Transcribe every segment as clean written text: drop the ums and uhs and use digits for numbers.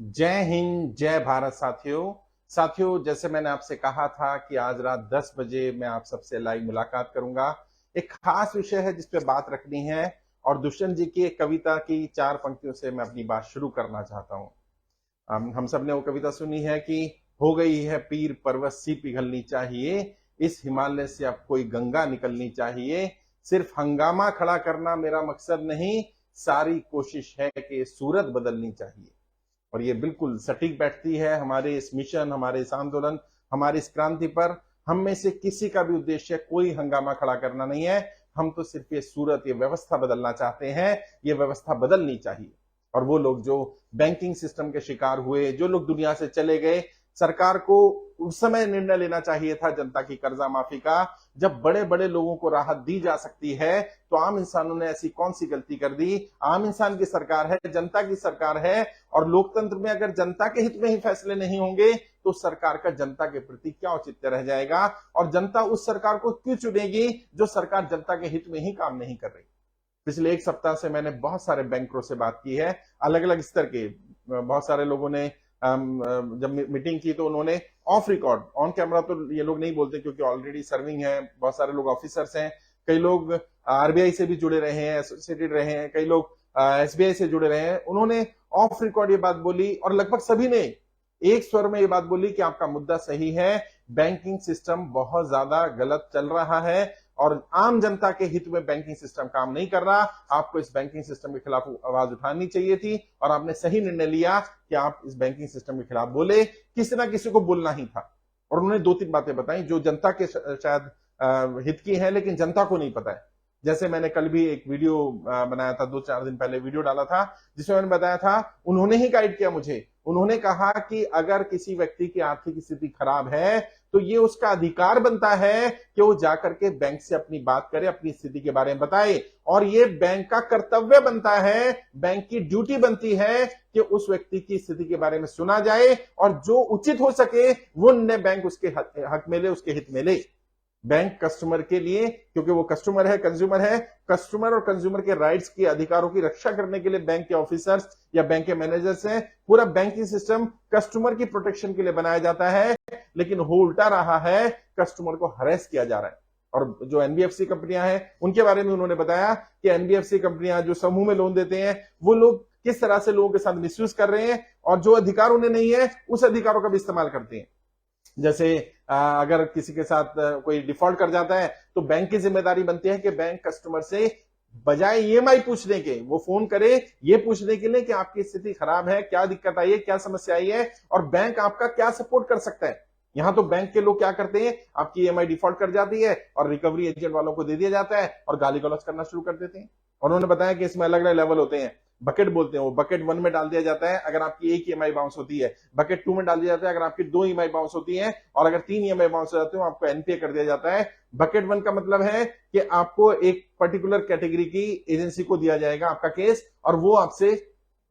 जय हिंद, जय भारत। साथियों, जैसे मैंने आपसे कहा था कि आज रात 10 बजे मैं आप सबसे लाइव मुलाकात करूंगा। एक खास विषय है जिस पे बात रखनी है और दुष्यंत जी की एक कविता की 4 पंक्तियों से मैं अपनी बात शुरू करना चाहता हूँ। हम सब ने वो कविता सुनी है कि हो गई है पीर पर्वत सी पिघलनी चाहिए, इस हिमालय से अब कोई गंगा निकलनी चाहिए। सिर्फ हंगामा खड़ा करना मेरा मकसद नहीं, सारी कोशिश है कि सूरत बदलनी चाहिए। और ये बिल्कुल सटीक बैठती है हमारे इस मिशन, हमारे इस आंदोलन, हमारी इस क्रांति पर। हम में से किसी का भी उद्देश्य कोई हंगामा खड़ा करना नहीं है। हम तो सिर्फ ये सूरत, ये व्यवस्था बदलना चाहते हैं। ये व्यवस्था बदलनी चाहिए। और वो लोग जो बैंकिंग सिस्टम के शिकार हुए, जो लोग दुनिया से चले गए, सरकार को उस समय निर्णय लेना चाहिए था जनता की कर्जा माफी का, जब बड़े बड़े लोगों को राहत दी जा सकती है। तो आम इंसानों ने ऐसी कौन सी गलती कर दी? आम इंसान की सरकार है, जनता की सरकार है। और लोकतंत्र में अगर जनता के हित में ही फैसले नहीं होंगे तो सरकार का जनता के प्रति क्या औचित्य रह जाएगा? और जनता उस सरकार को क्यों चुनेगी जो सरकार जनता के हित में ही काम नहीं कर रही? पिछले एक सप्ताह से मैंने बहुत सारे बैंकरों से बात की है, अलग अलग स्तर के। बहुत सारे लोगों ने जब मीटिंग की तो उन्होंने ऑफ रिकॉर्ड, ऑन कैमरा तो ये लोग नहीं बोलते क्योंकि ऑलरेडी सर्विंग है, बहुत सारे लोग ऑफिसर्स हैं, कई लोग आरबीआई से भी जुड़े रहे हैं, एसोसिएटेड रहे हैं, कई लोग एसबीआई से जुड़े रहे हैं। उन्होंने ऑफ रिकॉर्ड ये बात बोली और लगभग सभी ने एक स्वर में ये बात बोली कि आपका मुद्दा सही है, बैंकिंग सिस्टम बहुत ज्यादा गलत चल रहा है और आम जनता के हित में बैंकिंग सिस्टम काम नहीं कर रहा। आपको इस बैंकिंग सिस्टम के खिलाफ आवाज उठानी चाहिए थी और आपने सही निर्णय लिया कि आप इस बैंकिंग सिस्टम के खिलाफ बोले। किसी ना किसी को बोलना ही था। और उन्होंने 2-3 बातें बताई जो जनता के शायद हित की है लेकिन जनता को नहीं पता है। जैसे मैंने कल भी एक वीडियो बनाया था, 2-4 दिन पहले वीडियो डाला था जिसमें मैंने बताया था, उन्होंने ही गाइड किया मुझे। उन्होंने कहा कि अगर किसी व्यक्ति की आर्थिक स्थिति खराब है तो ये उसका अधिकार बनता है कि वो जाकर के बैंक से अपनी बात करे, अपनी स्थिति के बारे में बताए। और ये बैंक का कर्तव्य बनता है, बैंक की ड्यूटी बनती है कि उस व्यक्ति की स्थिति के बारे में सुना जाए और जो उचित हो सके वो निर्णय बैंक उसके हक में ले, उसके हित में ले। बैंक कस्टमर के लिए, क्योंकि वो कस्टमर है, कंज्यूमर है, कस्टमर और कंज्यूमर के राइट्स की, अधिकारों की रक्षा करने के लिए बैंक के ऑफिसर्स या बैंक के मैनेजर्स हैं। पूरा बैंकिंग सिस्टम कस्टमर की प्रोटेक्शन के लिए बनाया जाता है, लेकिन हो उल्टा रहा है, कस्टमर को हरेस किया जा रहा है। और जो एनबीएफसी कंपनियां हैं उनके बारे में उन्होंने बताया कि एनबीएफसी कंपनियां जो समूह में लोन देते हैं वो लोग किस तरह से लोगों के साथ मिसयूज कर रहे हैं और जो अधिकार उन्हें नहीं है उस अधिकारों का भी इस्तेमाल करते हैं। जैसे अगर किसी के साथ कोई डिफॉल्ट कर जाता है तो बैंक की जिम्मेदारी बनती है कि बैंक कस्टमर से बजाय ईएमआई पूछने के वो फोन करे ये पूछने के लिए कि आपकी स्थिति खराब है, क्या दिक्कत आई है, क्या समस्या आई है और बैंक आपका क्या सपोर्ट कर सकता है। यहां तो बैंक के लोग क्या करते हैं, आपकी ईएमआई डिफॉल्ट कर जाती है और रिकवरी एजेंट वालों को दे दिया जाता है और गाली गलौज करना शुरू कर देते हैं। और उन्होंने बताया कि इसमें अलग अलग लेवल होते हैं। बकेट बोलते हैं, वो बकेट 1 में डाल दिया जाता है अगर आपकी एक ईएमआई बाउंस होती है, बकेट 2 में डाल दिया जाता है अगर आपकी 2 ईएमआई बाउंस होती है और अगर 3 ईएमआई बाउंस हो जाते हो आपको एनपीए कर दिया जाता है। बकेट 1 का मतलब है कि आपको एक पर्टिकुलर कैटेगरी की एजेंसी को दिया जाएगा आपका केस और वो आपसे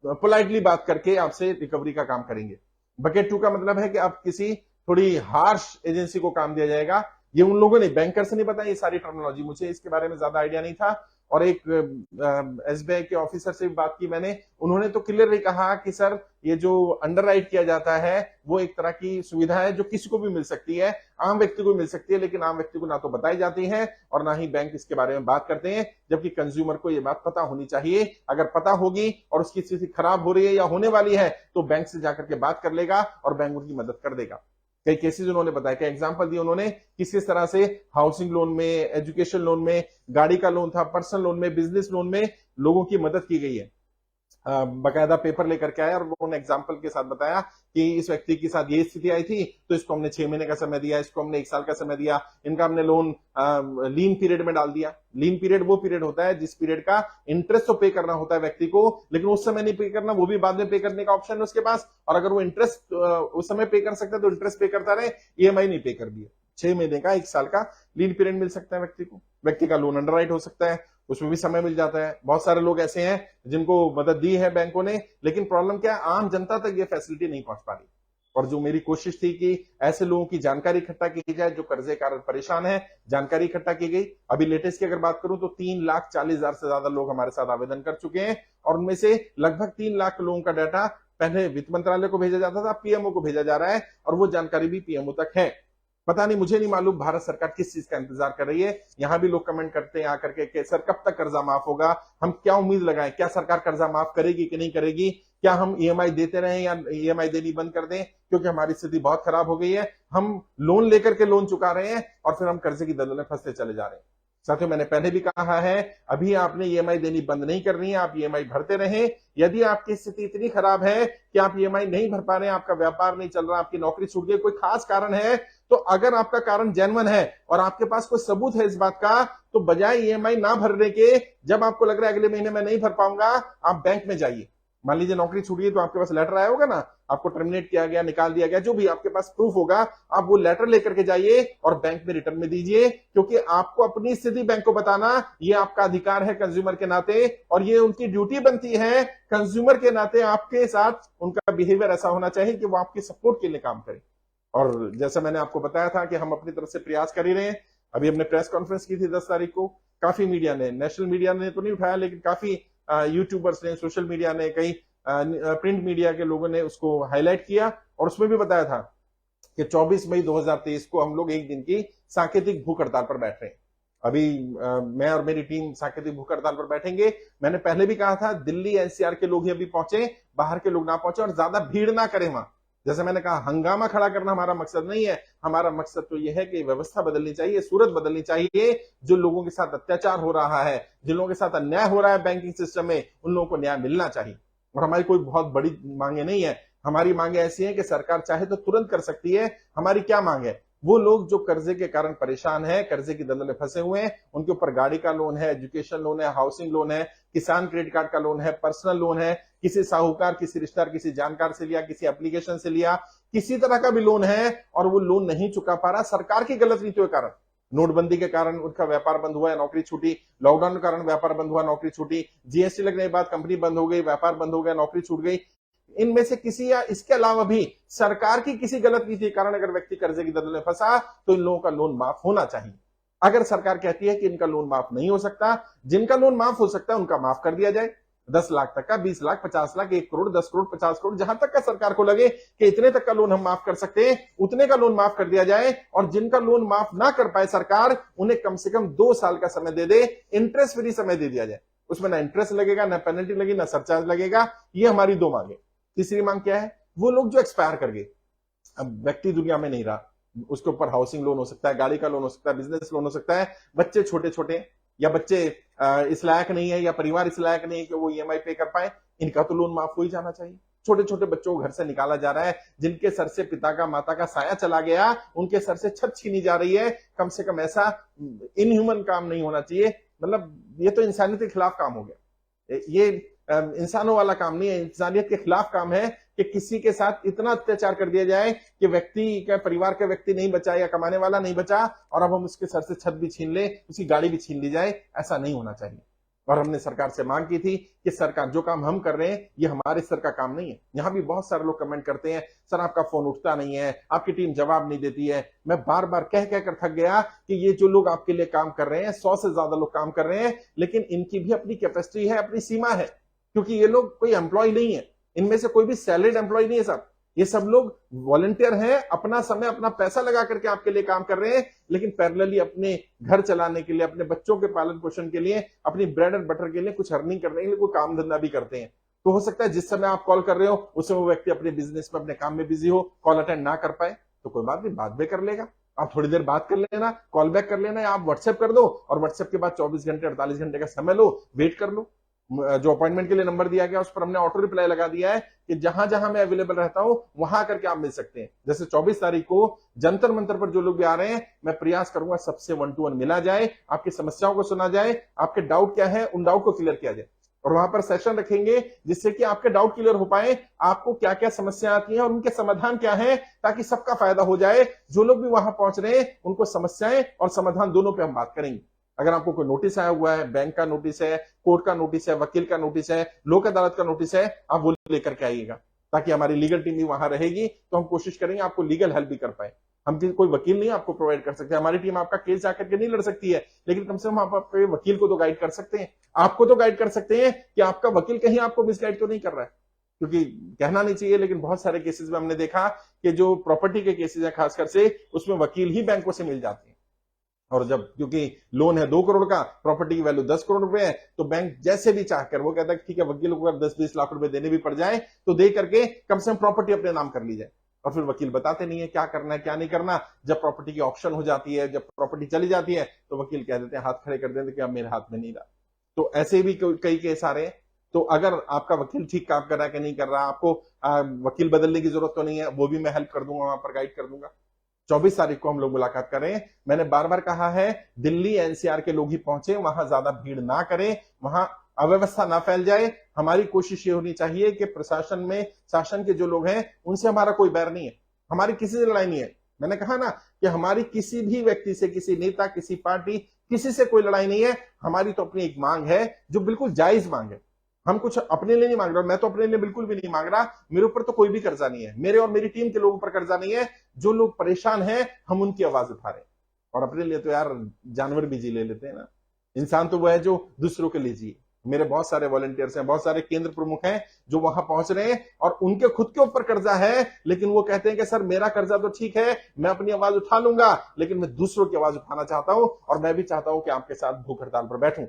पोलाइटली बात करके आपसे रिकवरी का काम करेंगे। बकेट 2 का मतलब है कि आप किसी थोड़ी हार्श एजेंसी को काम दिया जाएगा। ये उन लोगों ने, बैंकर से नहीं पता ये सारी टर्मिनोलॉजी, मुझे इसके बारे में ज्यादा आइडिया नहीं था। और एक एसबीआई के ऑफिसर से भी बात की मैंने, उन्होंने तो क्लियरली कहा कि सर ये जो अंडरराइट किया जाता है वो एक तरह की सुविधा है जो किसी को भी मिल सकती है, आम व्यक्ति को मिल सकती है, लेकिन आम व्यक्ति को ना तो बताई जाती है और ना ही बैंक इसके बारे में बात करते हैं, जबकि कंज्यूमर को ये बात पता होनी चाहिए। अगर पता होगी और उसकी स्थिति खराब हो रही है या होने वाली है तो बैंक से जाकर के बात कर लेगा और बैंक उनकी मदद कर देगा। कई केसेस उन्होंने बताया, कई एग्जांपल दिए उन्होंने किस तरह से हाउसिंग लोन में, एजुकेशन लोन में, गाड़ी का लोन था, पर्सनल लोन में, बिजनेस लोन में लोगों की मदद की गई है। बकायदा पेपर लेकर के आया और उन्होंने एग्जाम्पल के साथ बताया कि इस व्यक्ति के साथ ये स्थिति आई थी तो इसको हमने 6 महीने का समय दिया, इसको हमने 1 साल का समय दिया, इनका हमने लोन लीन पीरियड में डाल दिया। लीन पीरियड वो पीरियड होता है जिस पीरियड का इंटरेस्ट तो पे करना होता है व्यक्ति को, लेकिन उस समय नहीं पे करना, वो भी बाद में पे करने का ऑप्शन है उसके पास। और अगर वो इंटरेस्ट उस समय पे कर सकता है तो इंटरेस्ट पे करता रहे, ईएमआई नहीं पे कर दिया। 6 महीने का, 1 साल का लीन पीरियड मिल सकता है व्यक्ति को। व्यक्ति का लोन अंडरराइट हो सकता है, उसमें भी समय मिल जाता है। बहुत सारे लोग ऐसे हैं जिनको मदद दी है बैंकों ने, लेकिन प्रॉब्लम क्या है, आम जनता तक ये फैसिलिटी नहीं पहुंच पा रही। और जो मेरी कोशिश थी कि ऐसे लोगों की जानकारी इकट्ठा की जाए जो कर्जे कारण परेशान है, जानकारी इकट्ठा की गई। अभी लेटेस्ट की अगर बात करूं तो 3,40,000 से ज्यादा लोग हमारे साथ आवेदन कर चुके हैं और उनमें से लगभग 3 लाख लोगों का डाटा पहले वित्त मंत्रालय को भेजा जाता था, पीएमओ को भेजा जा रहा है और वो जानकारी भी पीएमओ तक है। पता नहीं, मुझे नहीं मालूम भारत सरकार किस चीज का इंतजार कर रही है। यहां भी लोग कमेंट करते हैं आकर के सर कब तक कर्जा माफ होगा, हम क्या उम्मीद लगाएं, क्या सरकार कर्जा माफ करेगी कि नहीं करेगी, क्या हम ईएमआई देते रहें या ईएमआई देनी बंद कर दें, क्योंकि हमारी स्थिति बहुत खराब हो गई है। हम लोन लेकर के लोन चुका रहे हैं और फिर हम कर्जे की दलदल में फंसते चले जा रहे हैं। साथियों, मैंने पहले भी कहा है, अभी आपने ईएमआई देनी बंद नहीं करनी है, आप ईएमआई भरते रहें। यदि आपकी स्थिति इतनी खराब है कि आप ईएमआई नहीं भर पा रहे हैं, आपका व्यापार नहीं चल रहा, आपकी नौकरी छूट गई, कोई खास कारण है, तो अगर आपका कारण जेन्युइन है और आपके पास कोई सबूत है इस बात का, तो बजाय ईएमआई ना भरने के, जब आपको लग रहा है अगले महीने में नहीं भर पाऊंगा, आप बैंक में जाइए। मान लीजिए नौकरी छूट गई तो आपके पास लेटर आया होगा ना, आपको टर्मिनेट किया गया, निकाल दिया गया, जो भी आपके पास प्रूफ होगा, आप वो लेटर लेकर के जाइए और बैंक में रिटर्न में दीजिए, क्योंकि आपको अपनी स्थिति बैंक को बताना ये आपका अधिकार है कंज्यूमर के नाते, और ये उनकी ड्यूटी बनती है कंज्यूमर के नाते। आपके साथ उनका बिहेवियर ऐसा होना चाहिए कि वो आपकी सपोर्ट के लिए काम करे। और जैसा मैंने आपको बताया था कि हम अपनी तरफ से प्रयास कर ही रहे हैं। अभी हमने प्रेस कॉन्फ्रेंस की थी 10 तारीख को, काफी मीडिया ने, नेशनल मीडिया ने तो नहीं उठाया, लेकिन काफी यूट्यूबर्स ने, सोशल मीडिया ने, कई प्रिंट मीडिया के लोगों ने उसको हाईलाइट किया और उसमें भी बताया था कि 24 मई 2023 को हम लोग एक दिन की सांकेतिक भूख हड़ताल पर बैठ रहे हैं। अभी मैं और मेरी टीम सांकेतिक भूख हड़ताल पर बैठेंगे। मैंने पहले भी कहा था, दिल्ली एनसीआर के लोग ही अभी पहुंचे, बाहर के लोग ना पहुंचे और ज्यादा भीड़ ना करें वहां। जैसे मैंने कहा, हंगामा खड़ा करना हमारा मकसद नहीं है। हमारा मकसद तो यह है कि व्यवस्था बदलनी चाहिए, सूरत बदलनी चाहिए। जो लोगों के साथ अत्याचार हो रहा है, जिन लोगों के साथ अन्याय हो रहा है बैंकिंग सिस्टम में, उन लोगों को न्याय मिलना चाहिए। और हमारी कोई बहुत बड़ी मांगे नहीं है, हमारी मांगे ऐसी हैं कि सरकार चाहे तो तुरंत कर सकती है। हमारी क्या मांग है? वो लोग जो कर्जे के कारण परेशान है, कर्जे की दलदल में फंसे हुए हैं, उनके ऊपर गाड़ी का लोन है, एजुकेशन लोन है, हाउसिंग लोन है, किसान क्रेडिट कार्ड का लोन है, पर्सनल लोन है, किसी साहूकार, किसी रिश्तेदार, किसी जानकार से लिया, किसी एप्लीकेशन से लिया, किसी तरह का भी लोन है और वो लोन नहीं चुका पा रहा सरकार की गलत नीतियों के कारण। नोटबंदी के कारण उनका व्यापार बंद हुआ है, नौकरी छूटी, लॉकडाउन के कारण व्यापार बंद हुआ, नौकरी छूटी, जीएसटी लगने के बाद कंपनी बंद हो गई, व्यापार बंद हो गया, नौकरी छूट गई। इनमें से किसी या इसके अलावा भी सरकार की किसी गलत नीति के कारण अगर व्यक्ति कर्जे की दलदल में फंसा, तो इन लोगों का लोन माफ होना चाहिए। अगर सरकार कहती है कि इनका लोन माफ नहीं हो सकता, जिनका लोन माफ हो सकता है उनका माफ कर दिया जाए। 10 लाख तक का, 20 लाख, 50 लाख, 1 करोड़, 10 करोड़, 50 करोड़, जहां तक का सरकार को लगे कि इतने तक का लोन हम माफ कर सकते हैं, उतने का लोन माफ कर दिया जाए। और जिनका लोन माफ ना कर पाए सरकार, उन्हें कम से कम 2 साल का समय दे दे, इंटरेस्ट फ्री समय दे दिया जाए। उसमें ना इंटरेस्ट लगेगा, ना पेनल्टी लगेगी, ना सरचार्ज लगेगा। ये हमारी 2 मांगे। तीसरी मांग क्या है? वो लोग जो एक्सपायर कर गए, अब व्यक्ति दुनिया में नहीं रहा, उसके ऊपर हाउसिंग लोन हो सकता है, गाड़ी का लोन हो सकता है, बिजनेस लोन हो सकता है, बच्चे छोटे छोटे, या बच्चे इस लायक नहीं है, या परिवार इस लायक नहीं है कि वो ईएमआई पे कर पाए, इनका तो लोन माफ हो ही जाना चाहिए। छोटे छोटे बच्चों को घर से निकाला जा रहा है, जिनके सर से पिता का, माता का साया चला गया, उनके सर से छत छीनी जा रही है। कम से कम ऐसा इनह्यूमन काम नहीं होना चाहिए। मतलब ये तो इंसानियत के खिलाफ काम हो गया। ये इंसानों वाला काम नहीं है, इंसानियत के खिलाफ काम है कि किसी के साथ इतना अत्याचार कर दिया जाए कि व्यक्ति का, परिवार का व्यक्ति नहीं बचा या कमाने वाला नहीं बचा, और अब हम उसके सर से छत भी छीन ले, उसकी गाड़ी भी छीन ली जाए। ऐसा नहीं होना चाहिए। और हमने सरकार से मांग की थी कि सरकार, जो काम हम कर रहे हैं ये हमारे स्तर का काम नहीं है। यहां भी बहुत सारे लोग कमेंट करते हैं, सर आपका फोन उठता नहीं है, आपकी टीम जवाब नहीं देती है। मैं बार बार कह कर थक गया कि ये जो लोग आपके लिए काम कर रहे हैं, 100 से ज्यादा लोग काम कर रहे हैं, लेकिन इनकी भी अपनी कैपेसिटी है, अपनी सीमा है, क्योंकि ये लोग कोई एम्प्लॉय नहीं है, इनमें से कोई भी सैलरीड एम्प्लॉय नहीं है साहब। ये सब लोग वॉलंटियर हैं, अपना समय, अपना पैसा लगा करके आपके लिए काम कर रहे हैं, लेकिन पैरेलली अपने घर चलाने के लिए, अपने बच्चों के पालन पोषण के लिए, अपनी ब्रेड एंड बटर के लिए, कुछ अर्निंग करने के लिए कोई काम धंधा भी करते हैं। तो हो सकता है जिस समय आप कॉल कर रहे हो उस समय वो व्यक्ति अपने बिजनेस में, अपने काम में बिजी हो, कॉल अटेंड ना कर पाए, तो कोई बात नहीं, बाद में कर लेगा। आप थोड़ी देर बात कर लेना, कॉल बैक कर लेना, या आप व्हाट्सएप कर दो और व्हाट्सएप के बाद 24 घंटे 48 घंटे का समय लो, वेट कर लो। जो अपॉइंटमेंट के लिए नंबर दिया गया उस पर हमने ऑटो रिप्लाई लगा दिया है कि जहां जहां मैं अवेलेबल रहता हूं वहां करके आप मिल सकते हैं। जैसे 24 तारीख को जंतर मंतर पर जो लोग भी आ रहे हैं, मैं प्रयास करूंगा सबसे 1 to 1 मिला जाए, आपकी समस्याओं को सुना जाए, आपके डाउट क्या है उन डाउट को क्लियर किया जाए, और वहां पर सेशन रखेंगे जिससे कि आपके डाउट क्लियर हो पाए, आपको क्या क्या समस्या आती है और उनके समाधान क्या है, ताकि सबका फायदा हो जाए। जो लोग भी वहां पहुंच रहे हैं उनको समस्याएं और समाधान दोनों पे हम बात करेंगे। अगर आपको कोई नोटिस आया हुआ है, बैंक का नोटिस है, कोर्ट का नोटिस है, वकील का नोटिस है, लोक अदालत का नोटिस है, आप वो लेकर के आइएगा, ताकि हमारी लीगल टीम भी वहां रहेगी, तो हम कोशिश करेंगे आपको लीगल हेल्प भी कर पाए। हम कोई वकील नहीं आपको प्रोवाइड कर सकते, हमारी टीम आपका केस जाकर के नहीं लड़ सकती है, लेकिन कम से कम आप आपके वकील को तो गाइड कर सकते हैं, आपको तो गाइड कर सकते हैं कि आपका वकील कहीं आपको मिसगाइड तो नहीं कर रहा है। क्योंकि कहना नहीं चाहिए लेकिन बहुत सारे केसेस में हमने देखा कि जो प्रॉपर्टी के केसेस है खासकर से, उसमें वकील ही बैंकों से मिल जाते हैं। और जब क्योंकि लोन है 2 करोड़ का, प्रॉपर्टी की वैल्यू 10 करोड़ रुपए है, तो बैंक जैसे भी चाहकर वो कहता है ठीक है, वकील को अगर 10-20 लाख रुपए देने भी पड़ जाए तो दे करके कम से कम प्रॉपर्टी अपने नाम कर ली जाए। और फिर वकील बताते नहीं है क्या करना है क्या नहीं करना। जब प्रॉपर्टी की ऑप्शन हो जाती है, जब प्रॉपर्टी चली जाती है, तो वकील कह देते हैं, हाथ खड़े कर देते हैं कि अब मेरे हाथ में नहीं रहा। तो ऐसे भी कई केस आ रहे हैं। तो अगर आपका वकील ठीक काम कर रहा है कि नहीं कर रहा, आपको वकील बदलने की जरूरत तो नहीं है, वो भी मैं हेल्प कर दूंगा, वहां पर गाइड कर दूंगा। 24 तारीख को हम लोग मुलाकात करें। मैंने बार बार कहा है, दिल्ली एनसीआर के लोग ही पहुंचे, वहां ज्यादा भीड़ ना करें, वहां अव्यवस्था ना फैल जाए। हमारी कोशिश ये होनी चाहिए कि प्रशासन में, शासन के जो लोग हैं, उनसे हमारा कोई बैर नहीं है, हमारी किसी से लड़ाई नहीं है। मैंने कहा ना कि हमारी किसी भी व्यक्ति से, किसी नेता, किसी पार्टी, किसी से कोई लड़ाई नहीं है। हमारी तो अपनी एक मांग है जो बिल्कुल जायज मांग है। हम कुछ अपने लिए नहीं मांग रहे, मैं तो अपने लिए बिल्कुल भी नहीं मांग रहा। मेरे ऊपर तो कोई भी कर्जा नहीं है, मेरे और मेरी टीम के लोगों पर कर्जा नहीं है। जो लोग परेशान हैं, हम उनकी आवाज उठा रहे हैं। और अपने लिए तो यार जानवर भी जी ले लेते हैं ना। इंसान तो वो है जो दूसरों के लिए जिए। मेरे बहुत सारे वॉलंटियर्स हैं, बहुत सारे केंद्र प्रमुख हैं जो वहां पहुंच रहे हैं, और उनके खुद के ऊपर कर्जा है, लेकिन वो कहते हैं कि सर मेरा कर्जा तो ठीक है, मैं अपनी आवाज उठा लूंगा, लेकिन मैं दूसरों की आवाज उठाना चाहता हूं, और मैं भी चाहता हूं कि आपके साथ भूख हड़ताल पर बैठूं।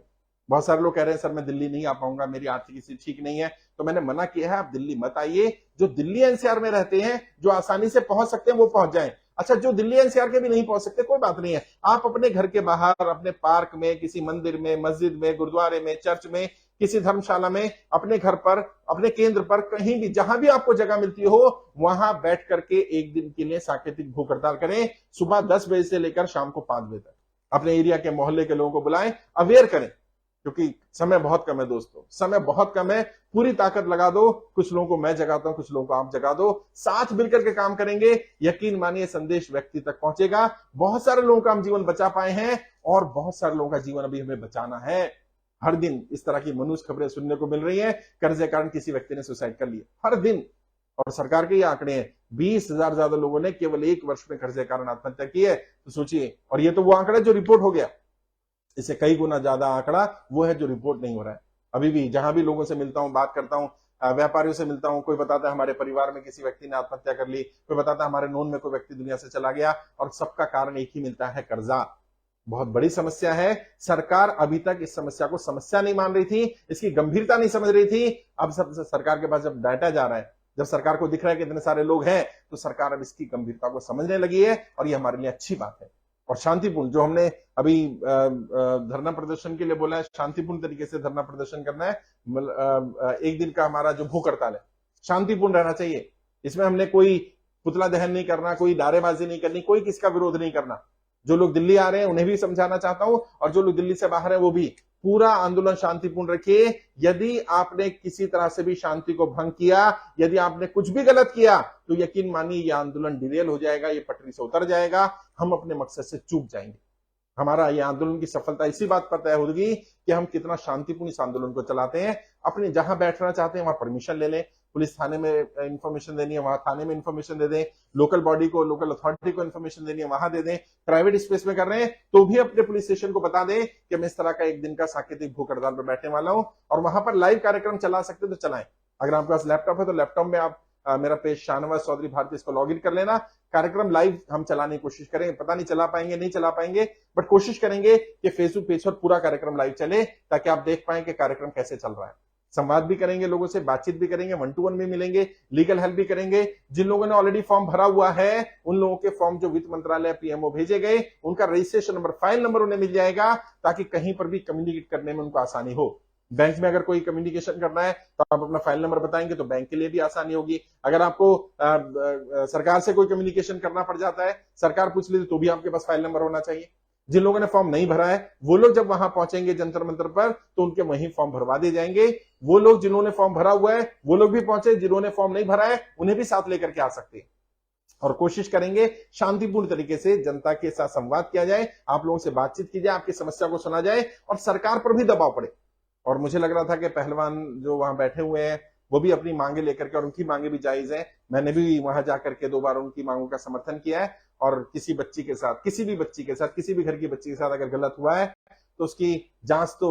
बहुत सारे लोग कह रहे हैं सर मैं दिल्ली नहीं आ पाऊंगा, मेरी आर्थिक स्थिति ठीक नहीं है। तो मैंने मना किया है, आप दिल्ली मत आइए। जो दिल्ली एनसीआर में रहते हैं, जो आसानी से पहुंच सकते हैं, वो पहुंच जाएं। अच्छा, जो दिल्ली एनसीआर के भी नहीं पहुंच सकते, कोई बात नहीं है, आप अपने घर के बाहर, अपने पार्क में, किसी मंदिर में, मस्जिद में, गुरुद्वारे में, चर्च में, किसी धर्मशाला में, अपने घर पर, अपने केंद्र पर, कहीं भी, जहां भी आपको जगह मिलती हो, वहां बैठ करके एक दिन के लिए सांकेतिक भूख हड़ताल करें। सुबह 10 बजे से लेकर शाम को 5 बजे तक अपने एरिया के, मोहल्ले के लोगों को बुलाएं, अवेयर करें, क्योंकि समय बहुत कम है दोस्तों, समय बहुत कम है। पूरी ताकत लगा दो। कुछ लोगों को मैं जगाता हूं, कुछ लोगों को आप जगा दो, साथ मिलकर के काम करेंगे, यकीन मानिए संदेश व्यक्ति तक पहुंचेगा। बहुत सारे लोगों का हम जीवन बचा पाए हैं, और बहुत सारे लोगों का जीवन अभी हमें बचाना है। हर दिन इस तरह की मनुष्य खबरें सुनने को मिल रही हैं, कर्जे कारण किसी व्यक्ति ने सुसाइड कर लिया, हर दिन। और सरकार के ये आंकड़े हैं, 20,000 ज्यादा लोगों ने केवल 1 वर्ष में कर्जे कारण आत्महत्या की है। तो सोचिए, और ये तो वो आंकड़ा जो रिपोर्ट हो गया, इससे कई गुना ज्यादा आंकड़ा वो है जो रिपोर्ट नहीं हो रहा है। अभी भी जहां भी लोगों से मिलता हूं, बात करता हूं, व्यापारियों से मिलता हूं, कोई बताता है हमारे परिवार में किसी व्यक्ति ने आत्महत्या कर ली, कोई बताता है हमारे नोन में कोई व्यक्ति दुनिया से चला गया, और सबका कारण एक ही मिलता है, कर्जा। बहुत बड़ी समस्या है। सरकार अभी तक इस समस्या को समस्या नहीं मान रही थी, इसकी गंभीरता नहीं समझ रही थी। अब सब सरकार के पास जब डाटा जा रहा है, जब सरकार को दिख रहा है कि इतने सारे लोग हैं, तो सरकार अब इसकी गंभीरता को समझने लगी है, और ये हमारे लिए अच्छी बात है। और शांतिपूर्ण, जो हमने अभी धरना प्रदर्शन के लिए बोला है, शांतिपूर्ण तरीके से धरना प्रदर्शन करना है। एक दिन का हमारा जो भूख हड़ताल है, शांतिपूर्ण रहना चाहिए। इसमें हमने कोई पुतला दहन नहीं करना, कोई नारेबाजी नहीं करनी, कोई किसका विरोध नहीं करना। जो लोग दिल्ली आ रहे हैं उन्हें भी समझाना चाहता हूं, और जो लोग दिल्ली से बाहर हैं वो भी, पूरा आंदोलन शांतिपूर्ण रखिए। यदि आपने किसी तरह से भी शांति को भंग किया, यदि आपने कुछ भी गलत किया, तो यकीन मानिए ये आंदोलन डिरेल हो जाएगा, ये पटरी से उतर जाएगा, हम अपने मकसद से चूक जाएंगे। हमारा ये आंदोलन की सफलता इसी बात पर तय होगी कि हम कितना शांतिपूर्ण इस आंदोलन को चलाते हैं। अपने जहां बैठना चाहते हैं वहां परमिशन ले लें, पुलिस थाने में इंफॉर्मेशन देनी है वहां थाने में इंफॉर्मेशन दे दें, लोकल बॉडी को, लोकल अथॉरिटी को इंफॉर्मेशन देनी है वहां दे दें। प्राइवेट स्पेस में कर रहे हैं तो भी अपने पुलिस स्टेशन को बता दें कि मैं इस तरह का एक दिन का सांकेतिक भूख हड़ताल पर बैठने वाला हूं, और वहां पर लाइव कार्यक्रम चला सकते तो चलाएं। अगर आपके पास लैपटॉप है तो लैपटॉप में आप मेरा पेज शाहनवाज चौधरी भारती, इसको लॉग इन कर लेना। कार्यक्रम लाइव हम चलाने की कोशिश करेंगे, पता नहीं चला पाएंगे, नहीं चला पाएंगे, बट कोशिश करेंगे कि फेसबुक पेज पर पूरा कार्यक्रम लाइव चले, ताकि आप देख पाए कि कार्यक्रम कैसे चल रहा है। संवाद भी करेंगे, लोगों से बातचीत भी करेंगे, 1-to-1 भी मिलेंगे, लीगल हेल्प भी करेंगे। जिन लोगों ने ऑलरेडी फॉर्म भरा हुआ है, उन लोगों के फॉर्म जो वित्त मंत्रालय पीएमओ भेजे गए, उनका रजिस्ट्रेशन नंबर, फाइल नंबर उन्हें मिल जाएगा, ताकि कहीं पर भी कम्युनिकेट करने में उनको आसानी हो। बैंक में अगर कोई कम्युनिकेशन करना है तो आप अपना फाइल नंबर बताएंगे तो बैंक के लिए भी आसानी होगी। अगर आपको सरकार से कोई कम्युनिकेशन करना पड़ जाता है, सरकार पूछ लेती, तो भी आपके पास फाइल नंबर होना चाहिए। जिन लोगों ने फॉर्म नहीं भरा है, वो लोग जब वहां पहुंचेंगे जंतर मंतर पर, तो उनके वहीं फॉर्म भरवा दिए जाएंगे। वो लोग जिन्होंने फॉर्म भरा हुआ है वो लोग भी पहुंचे, जिन्होंने फॉर्म नहीं भरा है उन्हें भी साथ लेकर के आ सकते हैं। और कोशिश करेंगे शांतिपूर्ण तरीके से जनता के साथ संवाद किया जाए, आप लोगों से बातचीत की जाए, आपकी समस्या को सुना जाए, और सरकार पर भी दबाव पड़े। और मुझे लग रहा था कि पहलवान जो वहां बैठे हुए हैं वो भी अपनी मांगे लेकर के, और उनकी मांगे भी जायज है, मैंने भी वहां जाकर के 2 बार उनकी मांगों का समर्थन किया है। और किसी बच्ची के साथ, किसी भी बच्ची के साथ, किसी भी घर की बच्ची के साथ अगर गलत हुआ है तो उसकी जांच तो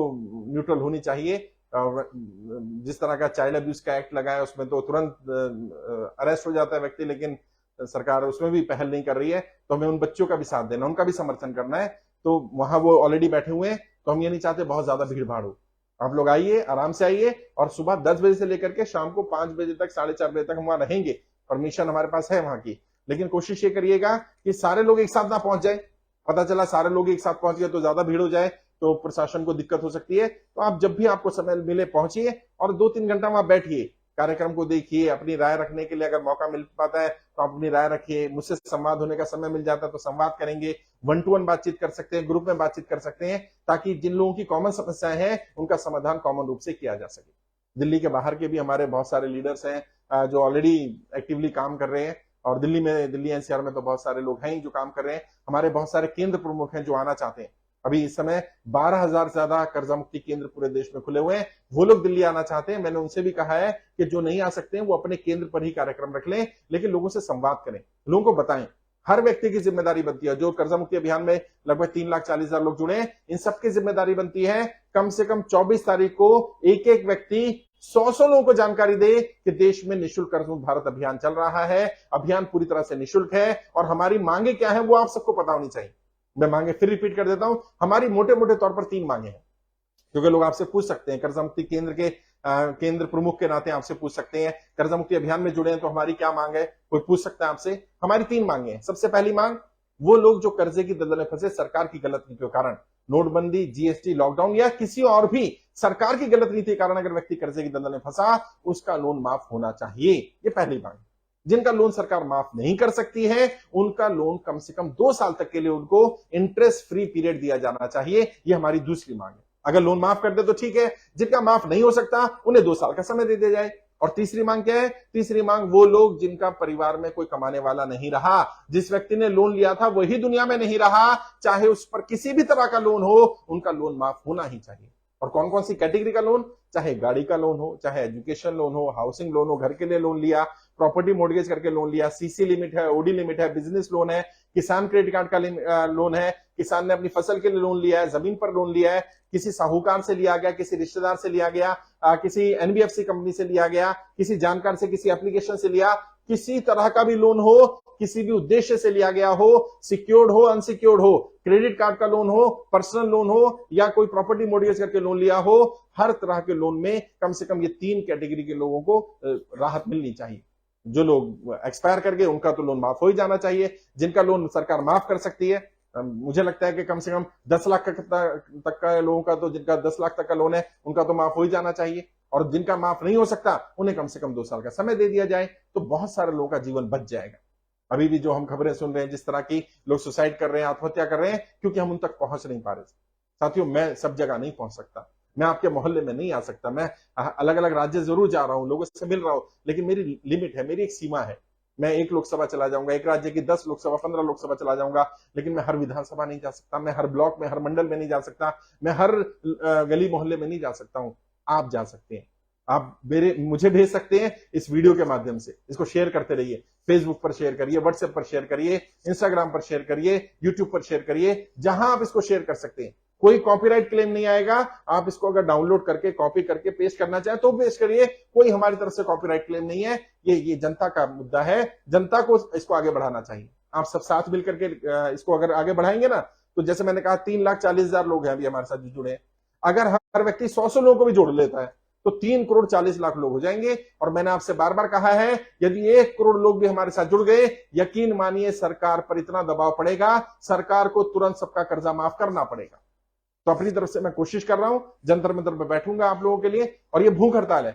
न्यूट्रल होनी चाहिए। जिस तरह का चाइल्ड अब्यूज का एक्ट लगा है उसमें तो तुरंत अरेस्ट हो जाता है व्यक्ति, लेकिन सरकार उसमें भी पहल नहीं कर रही है। तो हमें उन बच्चों का भी साथ देना, उनका भी समर्थन करना है। तो वहां वो ऑलरेडी बैठे हुए हैं, तो हम ये नहीं चाहते बहुत ज्यादा भीड़ भाड़ हो। आप लोग आइए, आराम से आइए, और सुबह 10 बजे से लेकर के शाम को 5 बजे तक, 4:30 बजे तक हम वहां रहेंगे। परमिशन हमारे पास है वहां की, लेकिन कोशिश ये करिएगा कि सारे लोग एक साथ ना पहुंच जाए। पता चला सारे लोग एक साथ पहुंच गए तो ज्यादा भीड़ हो जाए तो प्रशासन को दिक्कत हो सकती है। तो आप जब भी आपको समय मिले पहुंचिए और 2-3 घंटा वहां बैठिए, कार्यक्रम को देखिए, अपनी राय रखने के लिए अगर मौका मिल पाता है तो आप अपनी राय रखिए। मुझसे संवाद होने का समय मिल जाता है तो संवाद करेंगे, 1-to-1 बातचीत कर सकते हैं, ग्रुप में बातचीत कर सकते हैं, ताकि जिन लोगों की कॉमन समस्याएं हैं उनका समाधान कॉमन रूप से किया जा सके। दिल्ली के बाहर के भी हमारे बहुत सारे लीडर्स हैं जो ऑलरेडी एक्टिवली काम कर रहे हैं, और दिल्ली एनसीआर में तो बहुत सारे लोग हैं जो काम कर रहे हैं। हमारे बहुत सारे केंद्र प्रमुख हैं जो आना चाहते हैं। अभी इस समय 12,000 से ज्यादा कर्जा मुक्ति केंद्र पूरे देश में खुले हुए हैं। वो लोग दिल्ली आना चाहते हैं। मैंने उनसे भी कहा है कि जो नहीं आ सकते हैं वो अपने केंद्र पर ही कार्यक्रम रख लें, लेकिन लोगों से संवाद करें, लोगों को बताएं। हर व्यक्ति की जिम्मेदारी बनती है। जो कर्जा मुक्ति अभियान में लगभग 3,40,000 लोग जुड़े हैं, इन सबकी जिम्मेदारी बनती है कम से कम 24 तारीख को एक एक व्यक्ति 100 लोगों को जानकारी दे कि देश में निःशुल्क कर्ज मुक्त भारत अभियान चल रहा है। अभियान पूरी तरह से निःशुल्क है और हमारी मांगे क्या है वो आप सबको पता होनी चाहिए। मैं मांगे फिर रिपीट कर देता हूं। हमारी मोटे मोटे तौर पर 3 मांगे हैं, क्योंकि लोग आपसे पूछ सकते हैं, कर्जा मुक्ति केंद्र के केंद्र प्रमुख के नाते आपसे पूछ सकते हैं, कर्जा मुक्ति अभियान में जुड़े हैं तो हमारी क्या मांग है, कोई पूछ सकता है आपसे। हमारी 3 मांगे हैं। सबसे पहली मांग, वो लोग जो कर्जे की दलदल में फंसे सरकार की गलत नीतियों के कारण, नोटबंदी, जीएसटी, लॉकडाउन या किसी और भी सरकार की गलत नीति के कारण अगर व्यक्ति कर्जे की दलदल में फंसा, उसका लोन माफ होना चाहिए। ये पहली मांग। जिनका लोन सरकार माफ नहीं कर सकती है उनका लोन कम से कम 2 साल तक के लिए उनको इंटरेस्ट फ्री पीरियड दिया जाना चाहिए। ये हमारी दूसरी मांग है। अगर लोन माफ कर दे तो ठीक है, जिनका माफ नहीं हो सकता उन्हें 2 साल का समय दे दिया जाए। और तीसरी मांग क्या है? तीसरी मांग, वो लोग जिनका परिवार में कोई कमाने वाला नहीं रहा, जिस व्यक्ति ने लोन लिया था वही दुनिया में नहीं रहा, चाहे उस पर किसी भी तरह का लोन हो, उनका लोन माफ होना ही चाहिए। और कौन कौन सी कैटेगरी का लोन? चाहे गाड़ी का लोन हो, चाहे एजुकेशन लोन हो, हाउसिंग लोन हो, घर के लिए लोन लिया, प्रॉपर्टी मोर्गेज करके लोन लिया, सीसी लिमिट है, ओडी लिमिट है, बिजनेस लोन है, किसान क्रेडिट कार्ड का लोन है, किसान ने अपनी फसल के लिए लोन लिया है, जमीन पर लोन लिया है, किसी साहूकार से लिया गया, किसी रिश्तेदार से लिया गया, किसी एनबीएफसी कंपनी से लिया गया, किसी जानकार से, किसी एप्लीकेशन से लिया, किसी तरह का भी लोन हो, किसी भी उद्देश्य से लिया गया हो, सिक्योर्ड हो, अनसिक्योर्ड हो, क्रेडिट कार्ड का लोन हो, पर्सनल लोन हो, या कोई प्रॉपर्टी मोर्गेज करके लोन लिया हो, हर तरह के लोन में कम से कम ये 3 कैटेगरी के लोगों को राहत मिलनी चाहिए। जो लोग एक्सपायर कर गए उनका तो लोन माफ हो ही जाना चाहिए। जिनका लोन सरकार माफ कर सकती है, मुझे लगता है कि कम से कम 10 लाख तक का लोगों का, तो जिनका 10 लाख तक का लोन है उनका तो माफ हो ही जाना चाहिए। और जिनका माफ नहीं हो सकता उन्हें कम से कम 2 साल का समय दे दिया जाए, तो बहुत सारे लोगों का जीवन बच जाएगा। अभी भी जो हम खबरें सुन रहे हैं, जिस तरह की लोग सुसाइड कर रहे हैं, आत्महत्या कर रहे हैं, क्योंकि हम उन तक पहुंच नहीं पा रहे। साथियों, मैं सब जगह नहीं पहुंच सकता, मैं आपके मोहल्ले में नहीं आ सकता, मैं अलग अलग राज्य जरूर जा रहा हूं, लोगों से मिल रहा हूं, लेकिन मेरी लिमिट है, मेरी एक सीमा है। मैं एक लोकसभा चला जाऊंगा, एक राज्य की 10 लोकसभा, 15 लोकसभा चला जाऊंगा, लेकिन मैं हर विधानसभा नहीं जा सकता, मैं हर ब्लॉक में, हर मंडल में नहीं जा सकता, मैं हर गली मोहल्ले में नहीं जा सकता हूं। आप जा सकते हैं। आप मुझे भेज सकते हैं इस वीडियो के माध्यम से। इसको शेयर करते रहिए, फेसबुक पर शेयर करिए, व्हाट्सएप पर शेयर करिए, इंस्टाग्राम पर शेयर करिए, यूट्यूब पर शेयर करिए, जहां आप इसको शेयर कर सकते हैं। कोई कॉपीराइट क्लेम नहीं आएगा। आप इसको अगर डाउनलोड करके, कॉपी करके पेस्ट करना चाहें तो पेस्ट करिए, कोई हमारी तरफ से कॉपीराइट क्लेम नहीं है। ये जनता का मुद्दा है, जनता को इसको आगे बढ़ाना चाहिए। आप सब साथ मिलकर के इसको अगर आगे बढ़ाएंगे ना, तो जैसे मैंने कहा 3,40,000 लोग हैं अभी हमारे साथ जुड़े हैं। अगर हर व्यक्ति 100 लोगों को भी जोड़ लेता है तो 3,40,00,000 लोग हो जाएंगे। और मैंने आपसे बार बार कहा है, यदि 1 करोड़ लोग भी हमारे साथ जुड़ गए, यकीन मानिए सरकार पर इतना दबाव पड़ेगा, सरकार को तुरंत सबका कर्जा माफ करना पड़ेगा। तो अपनी तरफ से मैं कोशिश कर रहा हूं, जंतर मंतर पर बैठूंगा आप लोगों के लिए। और ये भूख हड़ताल है,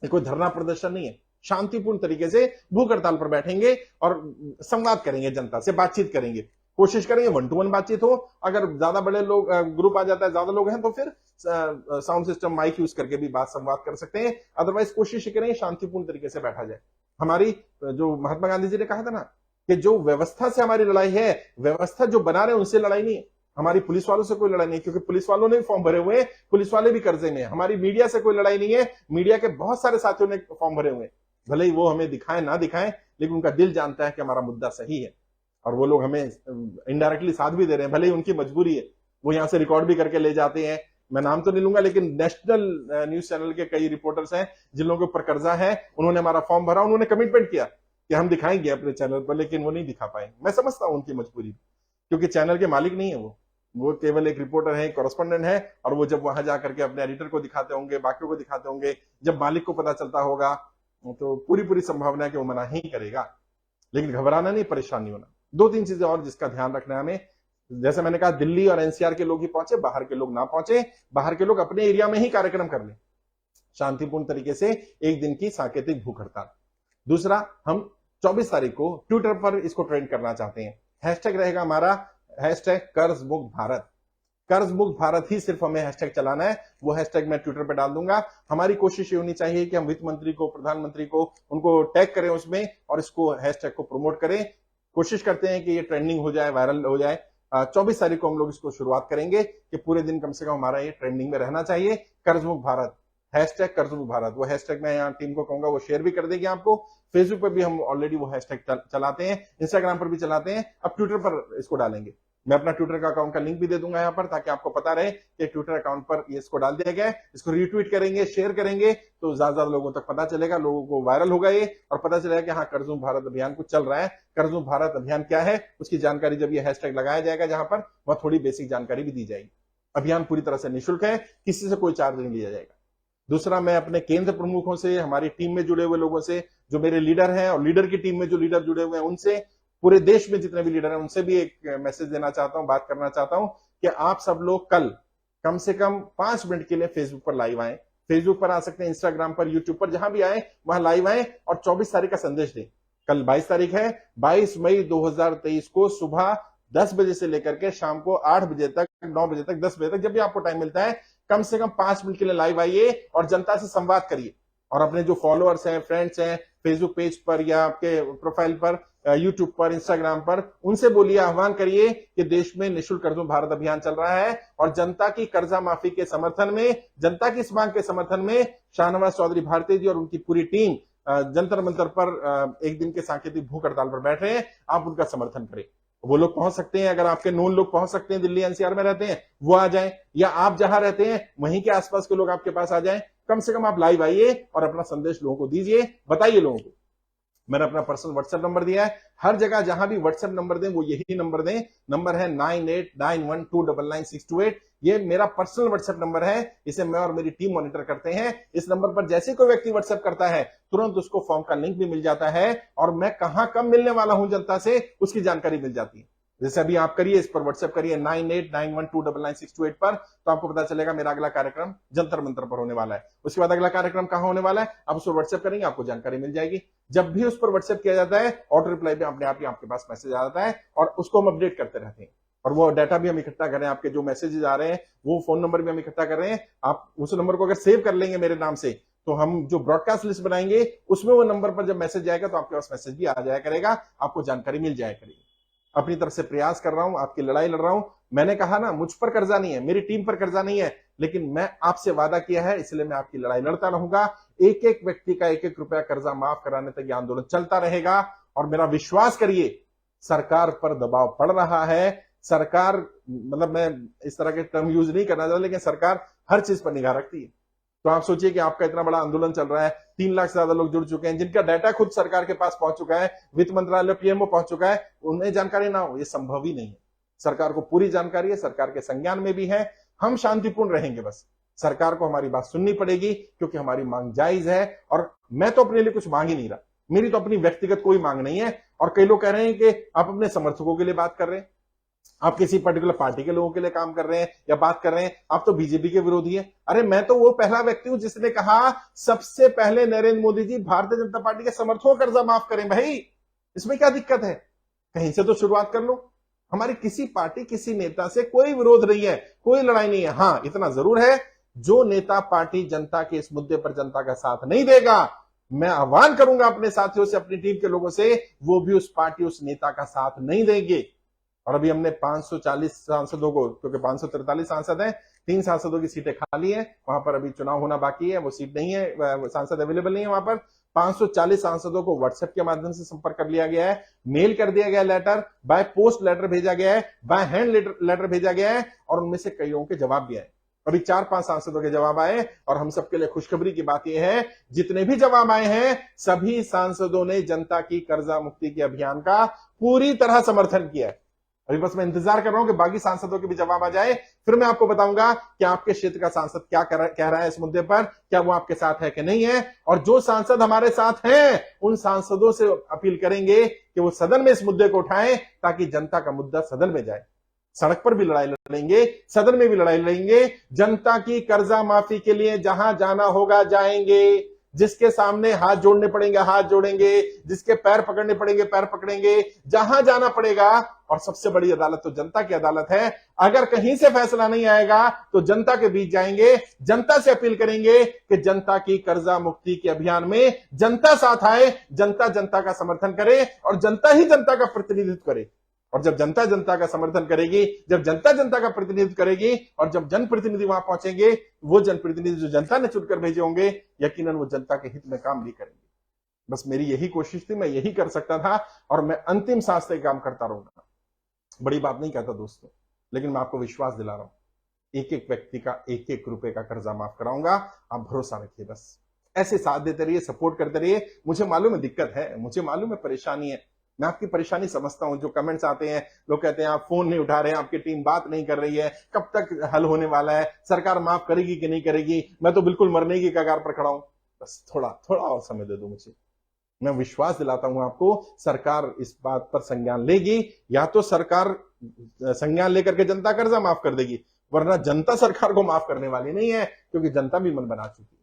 ये कोई धरना प्रदर्शन नहीं है। शांतिपूर्ण तरीके से भूख हड़ताल पर बैठेंगे और संवाद करेंगे, जनता से बातचीत करेंगे, कोशिश करेंगे 1-to-1 बातचीत हो। अगर ज्यादा बड़े लोग ग्रुप आ जाता है, ज्यादा लोग हैं, तो फिर साउंड सिस्टम, माइक यूज करके भी बात संवाद कर सकते हैं। अदरवाइज कोशिश करेंगे शांतिपूर्ण तरीके से बैठा जाए। हमारी जो महात्मा गांधी जी ने कहा था ना, कि जो व्यवस्था से हमारी लड़ाई है, व्यवस्था जो बना रहे उनसे लड़ाई नहीं है। हमारी पुलिस वालों से कोई लड़ाई नहीं, क्योंकि पुलिस वालों ने भी फॉर्म भरे हुए हैं, पुलिस वाले भी कर्जे में। हमारी मीडिया से कोई लड़ाई नहीं है, मीडिया के बहुत सारे साथियों ने फॉर्म भरे हुए हैं। भले ही वो हमें दिखाएं ना दिखाएं, लेकिन उनका दिल जानता है कि हमारा मुद्दा सही है, और वो लोग हमें इनडायरेक्टली साथ भी दे रहे हैं। भले ही उनकी मजबूरी है, वो यहां से रिकॉर्ड भी करके ले जाते हैं, मैं नाम तो नहीं लूंगा, लेकिन नेशनल न्यूज चैनल के कई रिपोर्टर्स हैं जिन लोगों के ऊपर कर्जा है, उन्होंने हमारा फॉर्म भरा, उन्होंने कमिटमेंट किया कि हम दिखाएंगे अपने चैनल पर, लेकिन वो नहीं दिखा पाए। मैं समझता हूं उनकी मजबूरी, क्योंकि चैनल के मालिक नहीं है वो केवल एक रिपोर्टर है, कॉरेस्पोंडेंट है, और वो जब वहां जाकर के अपने एडिटर को दिखाते होंगे, बाकियों को दिखाते होंगे, जब मालिक को पता चलता होगा तो पूरी पूरी संभावना है कि वो मना ही करेगा। लेकिन घबराना नहीं, परेशान नहीं होना। दो तीन चीजें और जिसका ध्यान रखना है हमें, जैसे मैंने कहा, दिल्ली और एनसीआर के लोग ही पहुंचे, बाहर के लोग ना पहुंचे। बाहर के लोग अपने एरिया में ही कार्यक्रम कर लें, शांतिपूर्ण तरीके से, एक दिन की सांकेतिक भूख हड़ताल। दूसरा, हम 24 तारीख को ट्विटर पर इसको ट्रेंड करना चाहते हैं। हैशटैग रहेगा हमारा हैशटैग कर्ज मुक्त भारत। कर्ज मुक्त भारत ही सिर्फ हमें हैशटैग चलाना है, वो हैशटैग मैं ट्विटर पर डाल दूंगा। हमारी कोशिश ये होनी चाहिए कि हम वित्त मंत्री को, प्रधानमंत्री को, उनको टैग करें उसमें, और इसको हैशटैग को प्रमोट करें। कोशिश करते हैं कि ये ट्रेंडिंग हो जाए, वायरल हो जाए। 24 तारीख को हम लोग इसको शुरुआत करेंगे कि पूरे दिन कम से कम हमारा ये ट्रेंडिंग में रहना चाहिए। कर्ज मुक्त भारत, हैशटैग कर्ज मुक्त भारत, वो हैशटैग मैं यहाँ टीम को कहूंगा वो शेयर भी कर देगी आपको। फेसबुक पर भी हम ऑलरेडी वो हैशटैग चलाते हैं, इंस्टाग्राम पर भी चलाते हैं, अब ट्विटर पर इसको डालेंगे। मैं अपना ट्विटर का अकाउंट का लिंक भी दे दूंगा यहाँ पर, ताकि आपको पता रहे कि ट्विटर अकाउंट पर इसको डाल दिया गया है। इसको रीट्वीट करेंगे, शेयर करेंगे, तो ज्यादा लोगों तक पता चलेगा, लोगों को वायरल होगा ये, और पता चलेगा कि हाँ, कर्ज मुक्त भारत अभियान कुछ चल रहा है। कर्ज मुक्त भारत अभियान क्या है उसकी जानकारी जब ये हैशटैग लगाया जाएगा जहां पर, वह थोड़ी बेसिक जानकारी भी दी जाएगी। अभियान पूरी तरह से निःशुल्क है, किसी से कोई चार्ज नहीं लिया जाएगा। दूसरा, मैं अपने केंद्र प्रमुखों से, हमारी टीम में जुड़े हुए लोगों से, जो मेरे लीडर हैं और लीडर की टीम में जो लीडर जुड़े हुए हैं उनसे, पूरे देश में जितने भी लीडर हैं उनसे भी एक मैसेज देना चाहता हूं, बात करना चाहता हूं कि आप सब लोग कल कम से कम 5 मिनट के लिए फेसबुक पर लाइव आए। फेसबुक पर आ सकते हैं, इंस्टाग्राम पर, यूट्यूब पर, जहां भी आए वहां लाइव आए, और 24 तारीख का संदेश दें। कल 22 तारीख है, 22 मई 2023 को सुबह 10 बजे से लेकर के शाम को 8 बजे तक, 9 बजे तक, 10 बजे तक, जब भी आपको टाइम मिलता है, कम से कम 5 मिनट के लिए लाइव आइए और जनता से संवाद करिए। और अपने जो फॉलोअर्स हैं, फ्रेंड्स हैं, फेसबुक पेज पर या आपके प्रोफाइल पर, यूट्यूब पर, इंस्टाग्राम पर, उनसे बोलिए, आह्वान करिए कि देश में निःशुल्क कर्ज मुक्त भारत अभियान चल रहा है, और जनता की कर्जा माफी के समर्थन में, जनता की इस मांग के समर्थन में शाहनवाज चौधरी भारती जी और उनकी पूरी टीम जंतर मंतर पर एक दिन के सांकेतिक भूख हड़ताल पर बैठ रहे हैं। आप उनका समर्थन करें। वो लोग पहुंच सकते हैं, अगर आपके नोन लोग पहुंच सकते हैं, दिल्ली एनसीआर में रहते हैं, वो आ जाएं, या आप जहां रहते हैं वहीं के आसपास के लोग आपके पास आ जाएं। कम से कम आप लाइव आइए और अपना संदेश लोगों को दीजिए, बताइए लोगों को। मैंने अपना पर्सनल व्हाट्सएप नंबर दिया है, हर जगह जहां भी व्हाट्सएप नंबर दें वो यही नंबर दें। नंबर है 9891299628। ये मेरा पर्सनल व्हाट्सएप नंबर है, इसे मैं और मेरी टीम मॉनिटर करते हैं। इस नंबर पर जैसे कोई व्यक्ति व्हाट्सएप करता है, तुरंत उसको फॉर्म का लिंक भी मिल जाता है, और मैं कहां कब मिलने वाला हूं जनता से उसकी जानकारी मिल जाती है। जैसे अभी आप करिए, इस पर व्हाट्सएप करिए 9891299628 पर, तो आपको पता चलेगा मेरा अगला कार्यक्रम जंतर मंतर पर होने वाला है। उसके बाद अगला कार्यक्रम कहां होने वाला है, आप उस पर व्हाट्सएप करेंगे, आपको जानकारी मिल जाएगी। जब भी उस पर व्हाट्सएप किया जाता है, ऑटो रिप्लाई पे अपने आप ही आपके पास मैसेज आ जाता है, और उसको हम अपडेट करते रहते हैं। और वो डाटा भी हम इकट्ठा कर रहे हैं, आपके जो मैसेजेस आ रहे हैं, वो फोन नंबर भी हम इकट्ठा कर रहे हैं। आप उस नंबर को अगर सेव कर लेंगे मेरे नाम से, तो हम जो ब्रॉडकास्ट लिस्ट बनाएंगे उसमें वो नंबर पर जब मैसेज जाएगा तो आपके पास मैसेज भी आ जाया करेगा, आपको जानकारी मिल जाया करेगी। अपनी तरफ से प्रयास कर रहा हूं, आपकी लड़ाई लड़ रहा हूं। मैंने कहा ना, मुझ पर कर्जा नहीं है, मेरी टीम पर कर्जा नहीं है, लेकिन मैं आपसे वादा किया है, इसलिए मैं आपकी लड़ाई लड़ता रहूंगा। एक एक व्यक्ति का 1-1 रुपया कर्जा माफ कराने तक यह आंदोलन चलता रहेगा। और मेरा विश्वास करिए, सरकार पर दबाव पड़ रहा है। सरकार, मतलब मैं इस तरह के टर्म यूज नहीं करना चाहता, लेकिन सरकार हर चीज पर निगाह रखती है। तो आप सोचिए कि आपका इतना बड़ा आंदोलन चल रहा है, 3 लाख से ज्यादा लोग जुड़ चुके हैं, जिनका डाटा खुद सरकार के पास पहुंच चुका है, वित्त मंत्रालय, पीएमओ पहुंच चुका है, उन्हें जानकारी ना हो, यह संभव ही नहीं है। सरकार को पूरी जानकारी है, सरकार के संज्ञान में भी है। हम शांतिपूर्ण रहेंगे, बस सरकार को हमारी बात सुननी पड़ेगी, क्योंकि हमारी मांग जायज है। और मैं तो अपने लिए कुछ मांग ही नहीं रहा, मेरी तो अपनी व्यक्तिगत कोई मांग नहीं है। और कई लोग कह रहे हैं कि आप अपने समर्थकों के लिए बात कर रहे हैं, आप किसी पर्टिकुलर पार्टी के लोगों के लिए काम कर रहे हैं या बात कर रहे हैं, आप तो बीजेपी के विरोधी हैं। अरे मैं तो वो पहला व्यक्ति हूं जिसने कहा सबसे पहले नरेंद्र मोदी जी भारतीय जनता पार्टी के समर्थकों का कर्जा माफ करें। भाई इसमें क्या दिक्कत है, कहीं से तो शुरुआत कर लो। हमारी किसी पार्टी, किसी नेता से कोई विरोध नहीं है, कोई लड़ाई नहीं है। हां, इतना जरूर है, जो नेता पार्टी जनता के इस मुद्दे पर जनता का साथ नहीं देगा, मैं आह्वान करूंगा अपने साथियों से, अपनी टीम के लोगों से, वो भी उस पार्टी, उस नेता का साथ नहीं देंगे। और अभी हमने 540 सांसदों को, क्योंकि 543 सांसद हैं, 3 सांसदों की सीटें खाली हैं, वहां पर अभी चुनाव होना बाकी है, वो सीट नहीं है, सांसद अवेलेबल नहीं है वहां पर। 540 सांसदों को व्हाट्सएप के माध्यम से संपर्क कर लिया गया है, मेल कर दिया गया, लेटर बाय पोस्ट लेटर भेजा गया है, बाय हैंड लेटर भेजा गया है, और उनमें से कईयों के जवाब भी आए। अभी 4-5 सांसदों के जवाब आए और हम सबके लिए खुशखबरी की बात यह है, जितने भी जवाब आए हैं सभी सांसदों ने जनता की कर्जा मुक्ति के अभियान का पूरी तरह समर्थन किया है। अभी बस मैं इंतजार कर रहा हूं कि बाकी सांसदों के भी जवाब आ जाए, फिर मैं आपको बताऊंगा कि आपके क्षेत्र का सांसद क्या कह रहा है इस मुद्दे पर, क्या वो आपके साथ है कि नहीं है। और जो सांसद हमारे साथ हैं उन सांसदों से अपील करेंगे कि वो सदन में इस मुद्दे को उठाएं ताकि जनता का मुद्दा सदन में जाए। सड़क पर भी लड़ाई लड़ेंगे, सदन में भी लड़ाई लड़ेंगे, जनता की कर्जा माफी के लिए जहां जाना होगा जाएंगे, जिसके सामने हाथ जोड़ने पड़ेंगे हाथ जोड़ेंगे, जिसके पैर पकड़ने पड़ेंगे पैर पकड़ेंगे, जहां जाना पड़ेगा। और सबसे बड़ी अदालत तो जनता की अदालत है, अगर कहीं से फैसला नहीं आएगा तो जनता के बीच जाएंगे, जनता से अपील करेंगे कि जनता की कर्जा मुक्ति के अभियान में जनता साथ आए, जनता जनता का समर्थन करे और जनता ही जनता का प्रतिनिधित्व करे। और जब जनता जनता का समर्थन करेगी, जब जनता जनता का प्रतिनिधित्व करेगी और जब जनप्रतिनिधि वहां पहुंचेंगे, वो जनप्रतिनिधि जो जनता ने चुनकर भेजे होंगे यकीनन वो जनता के हित में काम भी करेंगे। बस मेरी यही कोशिश थी, मैं यही कर सकता था और मैं अंतिम सांस तक काम करता रहूंगा। बड़ी बात नहीं कहता दोस्तों, लेकिन मैं आपको विश्वास दिला रहा हूं, एक एक व्यक्ति का एक एक रुपए का कर्जा माफ कराऊंगा। आप भरोसा रखिए, बस ऐसे साथ देते रहिए, सपोर्ट करते रहिए। मुझे मालूम है दिक्कत है, मुझे मालूम है परेशानी है, मैं आपकी परेशानी समझता हूं। जो कमेंट्स आते हैं, लोग कहते हैं आप फोन नहीं उठा रहे हैं, आपकी टीम बात नहीं कर रही है, कब तक हल होने वाला है, सरकार माफ करेगी कि नहीं करेगी, मैं तो बिल्कुल मरने की कगार पर खड़ा हूं। बस थोड़ा थोड़ा और समय दे दो मुझे, मैं विश्वास दिलाता हूं आपको, सरकार इस बात पर संज्ञान लेगी। या तो सरकार संज्ञान लेकर के जनता कर्जा माफ कर देगी, वरना जनता सरकार को माफ करने वाली नहीं है, क्योंकि जनता भी मन बना चुकी है।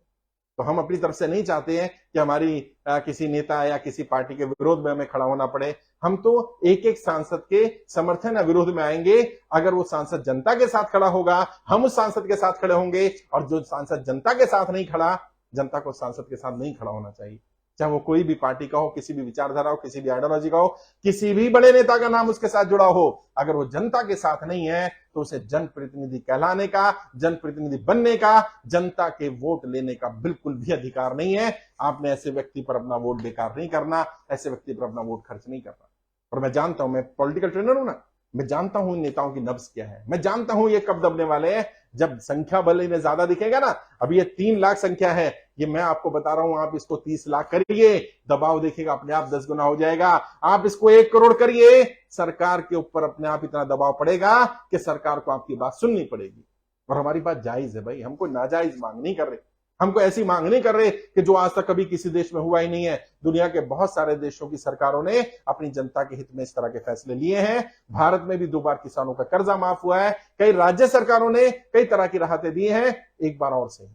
तो हम अपनी तरफ से नहीं चाहते हैं कि हमारी किसी नेता या किसी पार्टी के विरोध में हमें खड़ा होना पड़े। हम तो एक एक सांसद के समर्थन या विरोध में आएंगे। अगर वो सांसद जनता के साथ खड़ा होगा, हम उस सांसद के साथ खड़े होंगे, और जो सांसद जनता के साथ नहीं खड़ा, जनता को सांसद के साथ नहीं खड़ा होना चाहिए। चाहे वो कोई भी पार्टी का हो, किसी भी विचारधारा हो, किसी भी आइडियोलॉजी का हो, किसी भी बड़े नेता का नाम उसके साथ जुड़ा हो, अगर वो जनता के साथ नहीं है तो उसे जनप्रतिनिधि कहलाने का, जनप्रतिनिधि बनने का, जनता के वोट लेने का बिल्कुल भी अधिकार नहीं है। आपने ऐसे व्यक्ति पर अपना वोट बेकार नहीं करना, ऐसे व्यक्ति पर अपना वोट खर्च नहीं करना। और मैं जानता हूं, मैं पॉलिटिकल ट्रेनर हूं ना, मैं जानता हूं इन नेताओं की नब्ज क्या है, मैं जानता हूं ये कब दबने वाले हैं। जब संख्या बल इन्हें ज्यादा दिखेगा ना, अभी ये 3 लाख संख्या है, ये मैं आपको बता रहा हूं, आप इसको 30 लाख करिए, दबाव देखिएगा अपने आप 10 गुना हो जाएगा। आप इसको 1 करोड़ करिए, सरकार के ऊपर अपने आप इतना दबाव पड़ेगा कि सरकार को आपकी बात सुननी पड़ेगी। और हमारी बात जायज है भाई, हमको नाजायज मांग नहीं कर रहे, हमको ऐसी मांग नहीं कर रहे कि जो आज तक कभी किसी देश में हुआ ही नहीं है। दुनिया के बहुत सारे देशों की सरकारों ने अपनी जनता के हित में इस तरह के फैसले लिए हैं। भारत में भी 2 बार किसानों का कर्जा माफ हुआ है, कई राज्य सरकारों ने कई तरह की राहतें दी हैं, एक बार और से।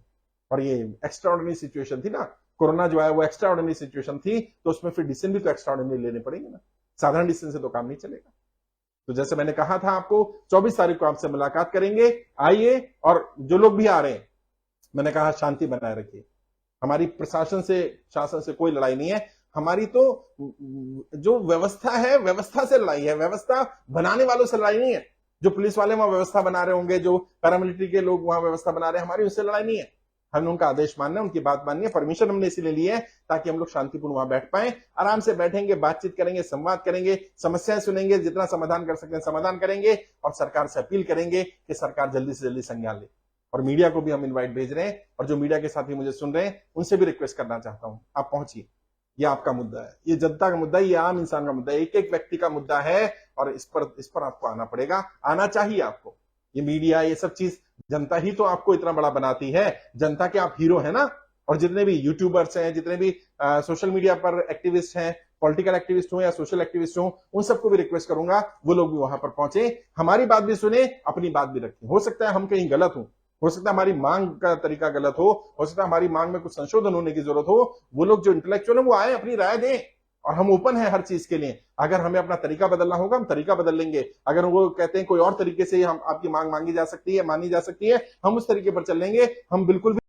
और ये एक्स्ट्राऑर्डिनरी सिचुएशन थी ना, कोरोना जो है वो एक्स्ट्राऑर्डिनरी सिचुएशन थी, तो उसमें फिर डिसीजन भी तो एक्स्ट्राऑर्डिनरी लेने पड़ेंगे ना, साधारण डिसीजन से तो काम नहीं चलेगा। तो जैसे मैंने कहा था आपको, 24 तारीख को आपसे मुलाकात करेंगे, आइए। और जो लोग भी आ रहे हैं, मैंने कहा शांति बनाए रखिए। हमारी प्रशासन से, शासन से कोई लड़ाई नहीं है, हमारी तो जो व्यवस्था है, व्यवस्था से लड़ाई है, व्यवस्था बनाने वालों से लड़ाई नहीं है। जो पुलिस वाले वहां व्यवस्था बना रहे होंगे, जो पैरामिलिट्री के लोग वहां व्यवस्था बना रहे हैं, हमारी उससे लड़ाई नहीं है। हमने उनका आदेश मानना है, उनकी बात माननी है, परमिशन हमने इसीलिए ली है ताकि हम लोग शांतिपूर्ण वहां बैठ पाए, आराम से बैठेंगे, बातचीत करेंगे, संवाद करेंगे, समस्याएं सुनेंगे, जितना समाधान कर सकते हैं समाधान करेंगे, और सरकार से अपील करेंगे कि सरकार जल्दी से जल्दी संज्ञान ले। और मीडिया को भी हम इनवाइट भेज रहे हैं, और जो मीडिया के साथी मुझे सुन रहे हैं उनसे भी रिक्वेस्ट करना चाहता हूं, आप पहुंचिए। ये आपका मुद्दा है, ये जनता का मुद्दा है, ये आम इंसान का मुद्दा है, एक एक व्यक्ति का मुद्दा है, और इस पर आपको आना पड़ेगा, आना चाहिए आपको। ये मीडिया, ये सब चीज जनता ही तो आपको इतना बड़ा बनाती है, जनता के आप हीरो है ना। और जितने भी यूट्यूबर्स हैं, जितने भी सोशल मीडिया पर एक्टिविस्ट हैं, पॉलिटिकल एक्टिविस्ट हो या सोशल एक्टिविस्ट हो, उन सबको भी रिक्वेस्ट करूंगा वो लोग भी वहां पर पहुंचे, हमारी बात भी सुने, अपनी बात भी रखें। हो सकता है हम कहीं गलत हो सकता है हमारी मांग का तरीका गलत हो सकता है हमारी मांग में कुछ संशोधन होने की जरूरत हो। वो लोग जो इंटेलेक्चुअल है वो आए, अपनी राय दें, और हम ओपन है हर चीज के लिए। अगर हमें अपना तरीका बदलना होगा हम तरीका बदल लेंगे। अगर वो कहते हैं कोई और तरीके से हम आपकी मांग मांगी जा सकती है, मानी जा सकती है, हम उस तरीके पर चल लेंगे। हम बिल्कुल भी